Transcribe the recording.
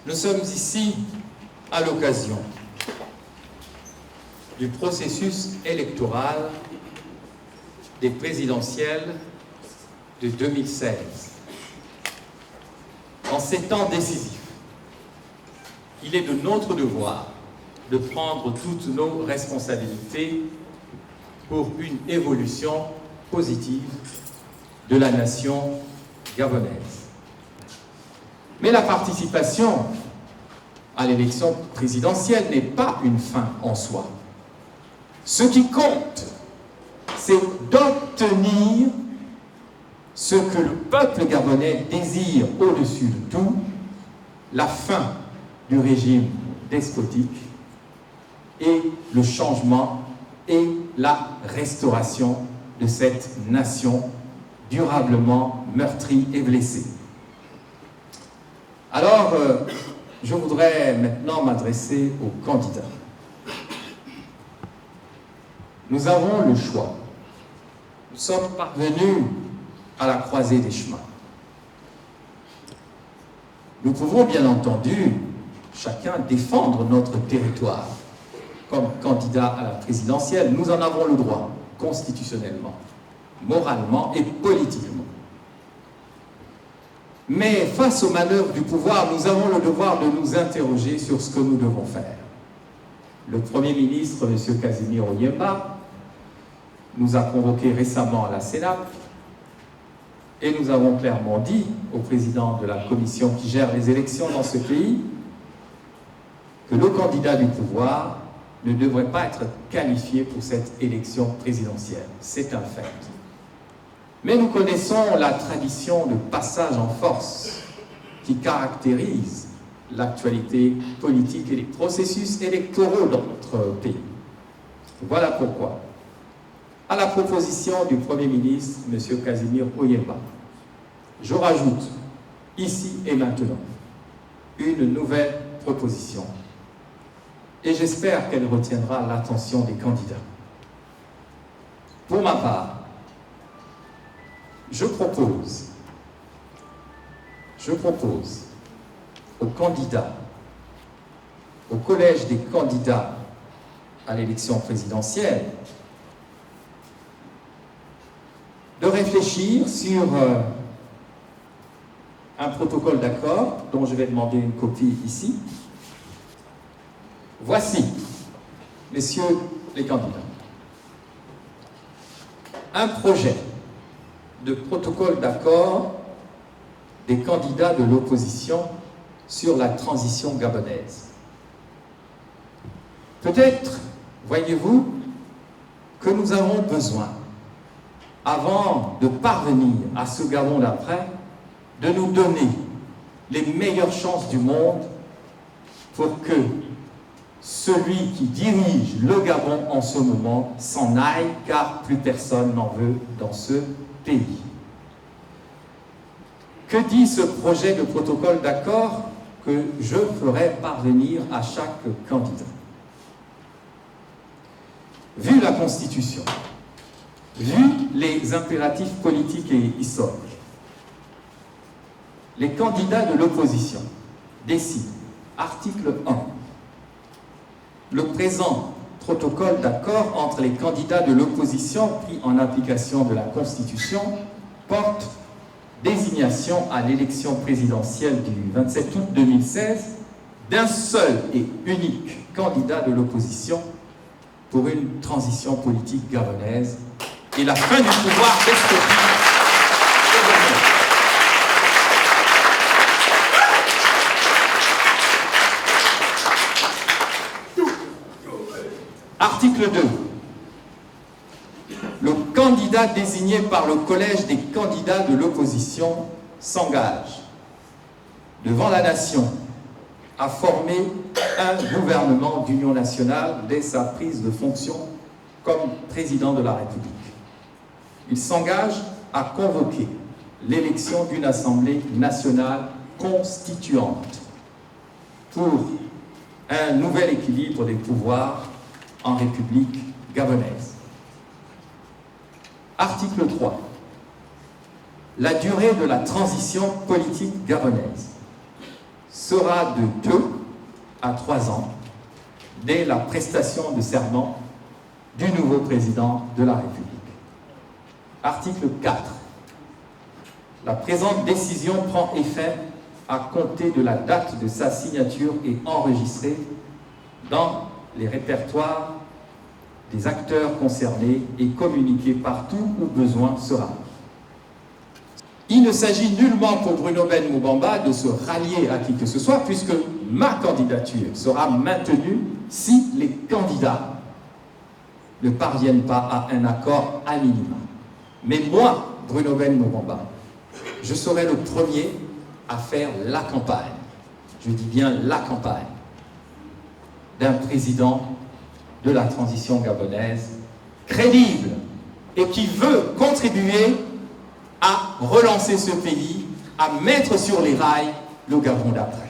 Nous sommes ici à l'occasion du processus électoral des présidentielles de 2016. En ces temps décisifs, il est de notre devoir de prendre toutes nos responsabilités pour une évolution positive de la nation gabonaise. Mais la participation à l'élection présidentielle n'est pas une fin en soi. Ce qui compte, c'est d'obtenir ce que le peuple gabonais désire au-dessus de tout, la fin du régime despotique et le changement et la restauration de cette nation durablement meurtrie et blessée. Alors, je voudrais maintenant m'adresser aux candidats. Nous avons le choix. Nous sommes parvenus à la croisée des chemins. Nous pouvons bien entendu chacun défendre notre territoire comme candidat à la présidentielle. Nous en avons le droit, constitutionnellement, moralement et politiquement. Mais face aux manœuvres du pouvoir, nous avons le devoir de nous interroger sur ce que nous devons faire. Le Premier ministre, M. Casimir Oyemba, nous a convoqués récemment à la CENAP et nous avons clairement dit au président de la commission qui gère les élections dans ce pays que le candidat du pouvoir ne devrait pas être qualifié pour cette élection présidentielle. C'est un fait. Mais nous connaissons la tradition de passage en force qui caractérise l'actualité politique et les processus électoraux dans notre pays. Voilà pourquoi, à la proposition du Premier ministre, M. Casimir Oyemba, je rajoute, ici et maintenant, une nouvelle proposition. Et j'espère qu'elle retiendra l'attention des candidats. Pour ma part, je propose aux candidats, au collège des candidats à l'élection présidentielle, de réfléchir sur un protocole d'accord dont je vais demander une copie ici. Voici, messieurs les candidats, un projet de protocole d'accord des candidats de l'opposition sur la transition gabonaise. Peut-être, voyez-vous, que nous avons besoin, avant de parvenir à ce Gabon d'après, de nous donner les meilleures chances du monde pour que celui qui dirige le Gabon en ce moment s'en aille, car plus personne n'en veut dans ce pays. Que dit ce projet de protocole d'accord que je ferai parvenir à chaque candidat? Vu la Constitution, vu les impératifs politiques et historiques, les candidats de l'opposition décident, article 1, le présent protocole d'accord entre les candidats de l'opposition pris en application de la Constitution porte désignation à l'élection présidentielle du 27 août 2016 d'un seul et unique candidat de l'opposition pour une transition politique gabonaise et la fin du pouvoir despotique. Article 2. Le candidat désigné par le collège des candidats de l'opposition s'engage devant la nation à former un gouvernement d'union nationale dès sa prise de fonction comme président de la République. Il s'engage à convoquer l'élection d'une assemblée nationale constituante pour un nouvel équilibre des pouvoirs en République gabonaise. Article 3. La durée de la transition politique gabonaise sera de 2 à 3 ans dès la prestation de serment du nouveau président de la République. Article 4. La présente décision prend effet à compter de la date de sa signature et enregistrée dans les répertoires des acteurs concernés et communiquée partout où besoin sera. Il ne s'agit nullement pour Bruno Ben Moubamba de se rallier à qui que ce soit, puisque ma candidature sera maintenue si les candidats ne parviennent pas à un accord à minima. Mais moi, Bruno Ben Moubamba, je serai le premier à faire la campagne, je dis bien la campagne, d'un président de la transition gabonaise crédible et qui veut contribuer à relancer ce pays, à mettre sur les rails le Gabon d'après.